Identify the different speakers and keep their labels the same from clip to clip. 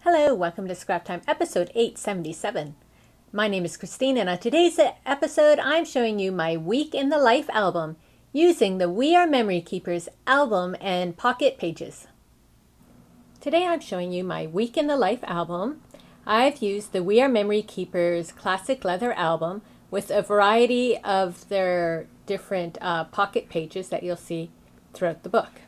Speaker 1: Hello, welcome to Scrap Time episode 877. My name is Christine, and on today's episode I'm showing you my Week in the Life album using the We Are Memory Keepers album and pocket pages. Today I'm showing you my Week in the Life album. I've used the We Are Memory Keepers classic leather album with a variety of their different pocket pages that you'll see throughout the book.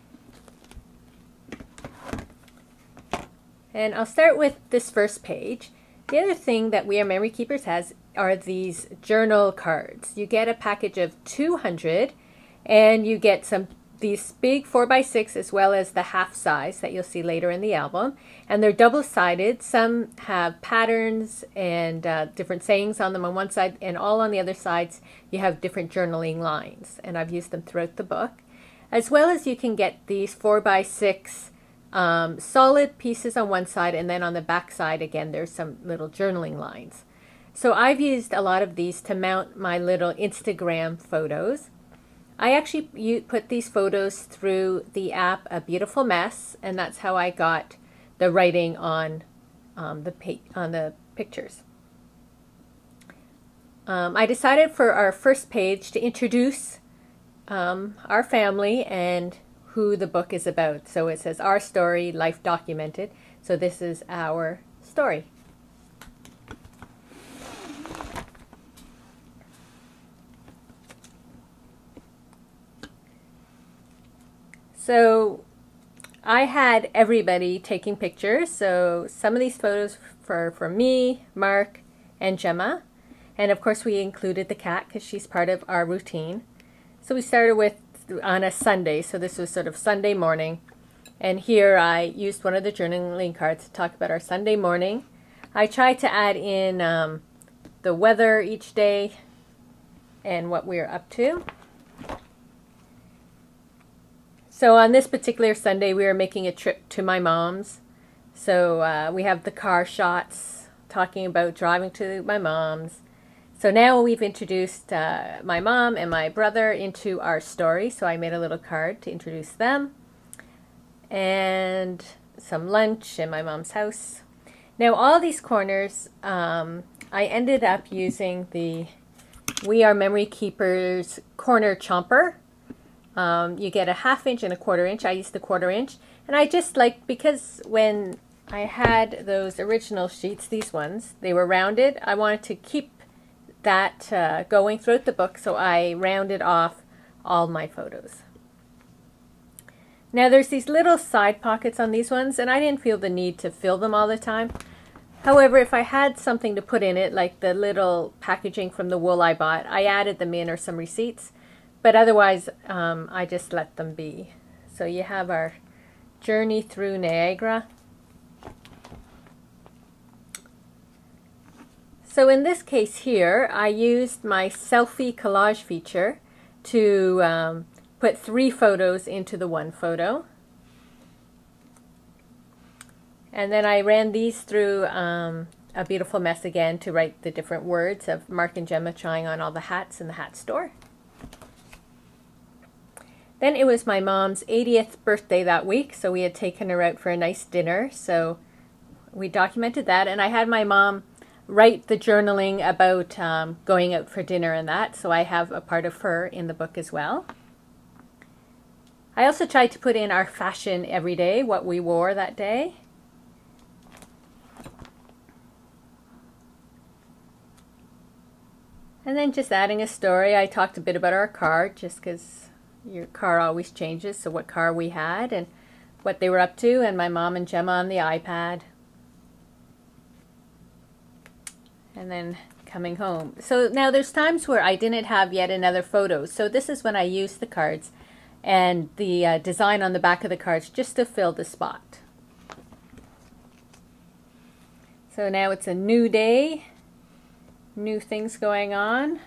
Speaker 1: And I'll start with this first page. The other thing that We Are Memory Keepers has are these journal cards. You get a package of 200 and you get these big 4x6 as well as the half size that you'll see later in the album. And they're double-sided. Some have patterns and different sayings on them on one side, and all on the other sides you have different journaling lines. And I've used them throughout the book. As well as you can get these 4x6 solid pieces on one side, and then on the back side again there's some little journaling lines. So I've used a lot of these to mount my little Instagram photos. I actually put these photos through the app A Beautiful Mess, and that's how I got the writing on the pictures. I decided for our first page to introduce our family and who the book is about. So it says Our Story, Life Documented. So this is our story. So I had everybody taking pictures. So some of these photos for me, Mark, and Gemma. And of course we included the cat because she's part of our routine. So we started with on a Sunday, so this was sort of Sunday morning, and here I used one of the journaling cards to talk about our Sunday morning. I tried to add in the weather each day and what we were up to. So on this particular Sunday we were making a trip to my mom's, so we have the car shots talking about driving to my mom's. So now we've introduced my mom and my brother into our story. So I made a little card to introduce them. And some lunch in my mom's house. Now all these corners, I ended up using the We Are Memory Keepers corner chomper. You get a 1/2 inch and a 1/4 inch. I used the 1/4 inch. And I just like, because when I had those original sheets, these ones, they were rounded. I wanted to keep that going throughout the book, so I rounded off all my photos. Now there's these little side pockets on these ones, and I didn't feel the need to fill them all the time. However, if I had something to put in it, like the little packaging from the wool I bought, I added them in, or some receipts, but otherwise I just let them be. So you have our journey through Niagara. So in this case here, I used my selfie collage feature to put 3 photos into the one photo. And then I ran these through A Beautiful Mess again to write the different words of Mark and Gemma trying on all the hats in the hat store. Then it was my mom's 80th birthday that week, so we had taken her out for a nice dinner. So we documented that, and I had my mom write the journaling about going out for dinner and that, so I have a part of her in the book as well. I also tried to put in our fashion every day, what we wore that day. And then just adding a story. I talked a bit about our car, just because your car always changes, so what car we had and what they were up to, and my mom and Gemma on the iPad. And then coming home. So now there's times where I didn't have yet another photo. So this is when I used the cards and the design on the back of the cards just to fill the spot. So now it's a new day, new things going on.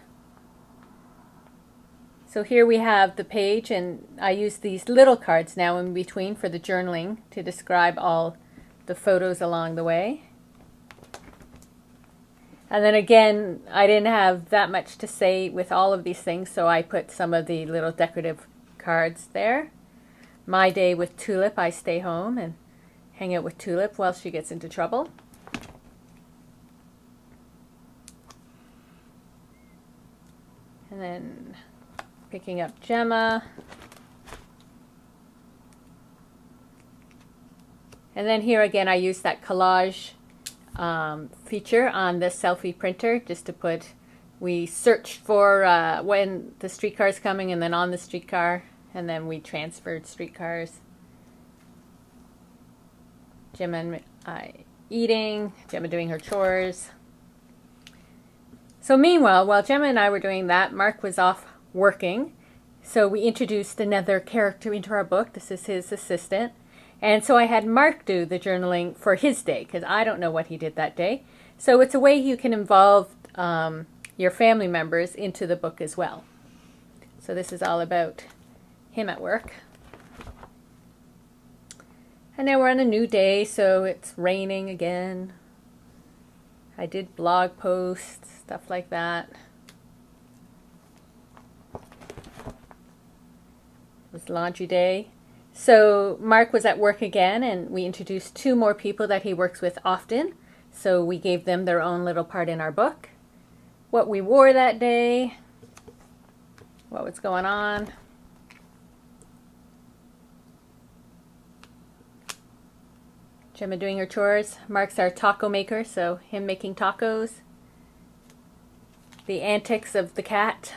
Speaker 1: So here we have the page, and I use these little cards now in between for the journaling to describe all the photos along the way. And then again, I didn't have that much to say with all of these things, so I put some of the little decorative cards there. My day with Tulip, I stay home and hang out with Tulip while she gets into trouble. And then picking up Gemma. And then here again I use that collage feature on the selfie printer just to put, we searched for when the streetcar is coming and then on the streetcar, and then we transferred streetcars. Gemma and I eating, Gemma doing her chores. So meanwhile, while Gemma and I were doing that, Mark was off working. So we introduced another character into our book. This is his assistant. And so I had Mark do the journaling for his day, because I don't know what he did that day. So it's a way you can involve your family members into the book as well. So this is all about him at work. And now we're on a new day, so it's raining again. I did blog posts, stuff like that. It was laundry day. So Mark was at work again, and we introduced 2 more people that he works with often. So we gave them their own little part in our book. What we wore that day, what was going on. Gemma doing her chores. Mark's our taco maker, so him making tacos. The antics of the cat.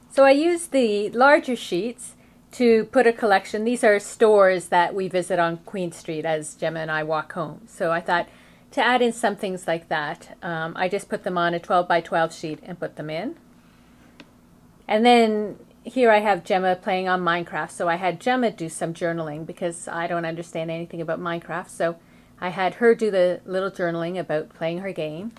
Speaker 1: So I used the larger sheets to put a collection. These are stores that we visit on Queen Street as Gemma and I walk home. So I thought to add in some things like that, I just put them on a 12 by 12 sheet and put them in. And then here I have Gemma playing on Minecraft. So I had Gemma do some journaling because I don't understand anything about Minecraft. So I had her do the little journaling about playing her game.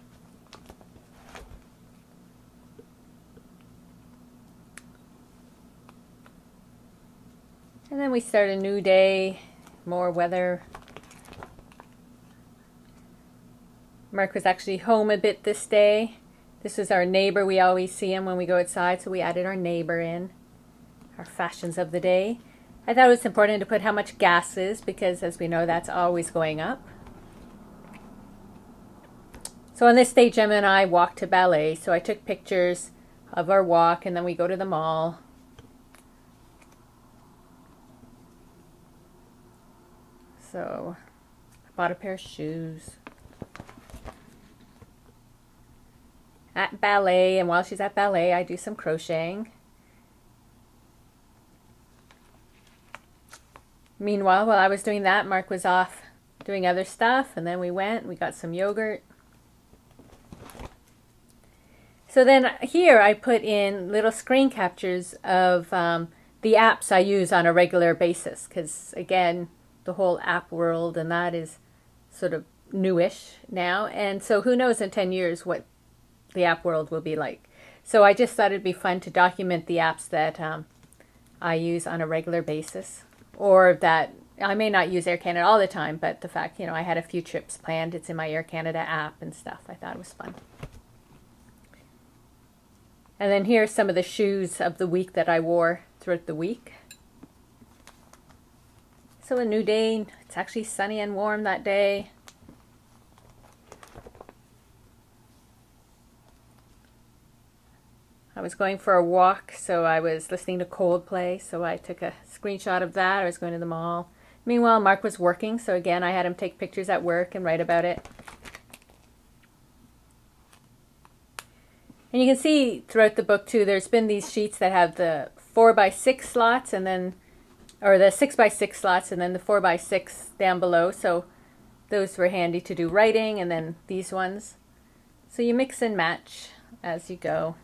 Speaker 1: And then we start a new day, more weather. Mark was actually home a bit this day. This was our neighbor. We always see him when we go outside, so we added our neighbor in. Our fashions of the day. I thought it was important to put how much gas is because, as we know, that's always going up. So on this day, Gemma and I walked to ballet. So I took pictures of our walk, and then we go to the mall. So I bought a pair of shoes. At ballet, and while she's at ballet, I do some crocheting. Meanwhile, while I was doing that, Mark was off doing other stuff, and then we got some yogurt. So then here I put in little screen captures of the apps I use on a regular basis, because again, the whole app world and that is sort of newish now, and so who knows in 10 years what the app world will be like. So I just thought it'd be fun to document the apps that I use on a regular basis, or that I may not use Air Canada all the time, but the fact, I had a few trips planned, it's in my Air Canada app and stuff. I thought it was fun. And then here's some of the shoes of the week that I wore throughout the week. So a new day, it's actually sunny and warm that day. I was going for a walk, so I was listening to Coldplay, so I took a screenshot of that. I was going to the mall. Meanwhile, Mark was working, so again, I had him take pictures at work and write about it. And you can see throughout the book, too, there's been these sheets that have the 4x6 slots, and then or the 6x6 slots, and then the 4x6 down below. So those were handy to do writing, and then these ones. So you mix and match as you go.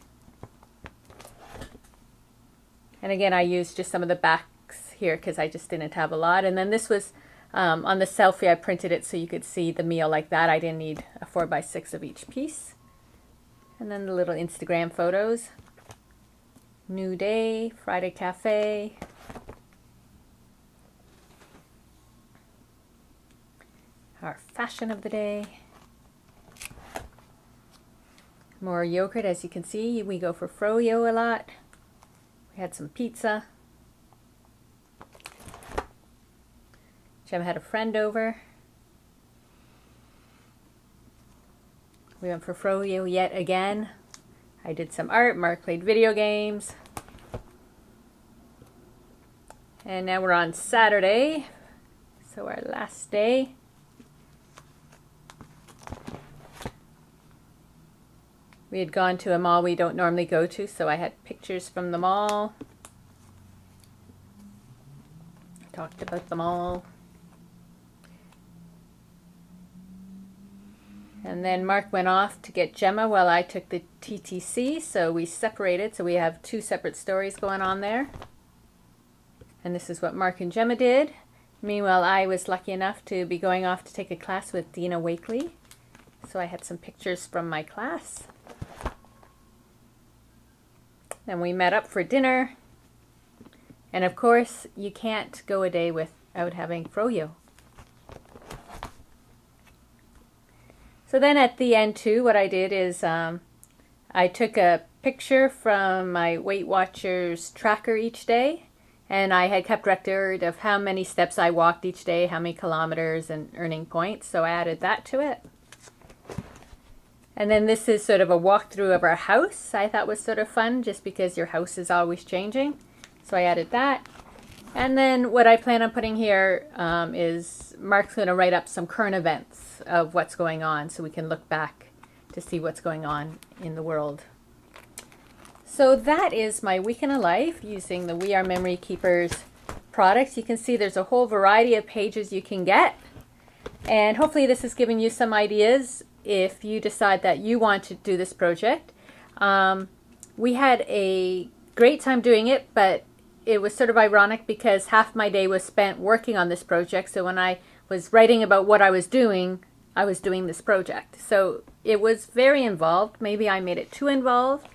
Speaker 1: And again, I used just some of the backs here because I just didn't have a lot. And then this was on the selfie, I printed it so you could see the meal like that. I didn't need a 4x6 of each piece. And then the little Instagram photos. New day, Friday cafe. Our fashion of the day. More yogurt, as you can see. We go for froyo a lot. We had some pizza. Gemma had a friend over. We went for froyo yet again. I did some art. Mark played video games. And now we're on Saturday, so our last day. We had gone to a mall we don't normally go to, so I had pictures from the mall. Talked about the mall. And then Mark went off to get Gemma while I took the TTC, so we separated, so we have two separate stories going on there. And this is what Mark and Gemma did. Meanwhile, I was lucky enough to be going off to take a class with Dina Wakely. So I had some pictures from my class. Then we met up for dinner. And of course, you can't go a day without having froyo. So then at the end too, what I did is I took a picture from my Weight Watchers tracker each day. And I had kept record of how many steps I walked each day, how many kilometers, and earning points. So I added that to it. And then this is sort of a walkthrough of our house. I thought was sort of fun just because your house is always changing. So I added that. And then what I plan on putting here is Mark's going to write up some current events of what's going on so we can look back to see what's going on in the world. So that is my week in a life using the We Are Memory Keepers products. You can see there's a whole variety of pages you can get. And hopefully this has given you some ideas if you decide that you want to do this project. We had a great time doing it, but it was sort of ironic because half my day was spent working on this project. So when I was writing about what I was doing this project. So it was very involved. Maybe I made it too involved.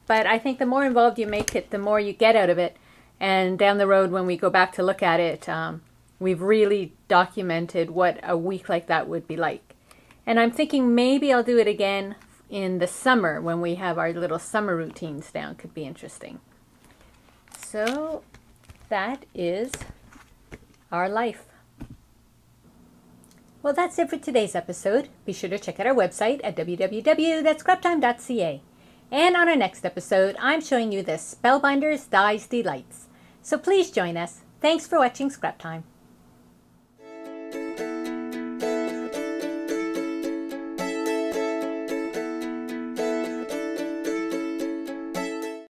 Speaker 1: But I think the more involved you make it, the more you get out of it. And down the road, when we go back to look at it, we've really documented what a week like that would be like. And I'm thinking maybe I'll do it again in the summer when we have our little summer routines down. Could be interesting. So that is our life. Well, that's it for today's episode. Be sure to check out our website at www.scraptime.ca. And on our next episode, I'm showing you the Spellbinders Dies Delights. So please join us. Thanks for watching Scrap Time.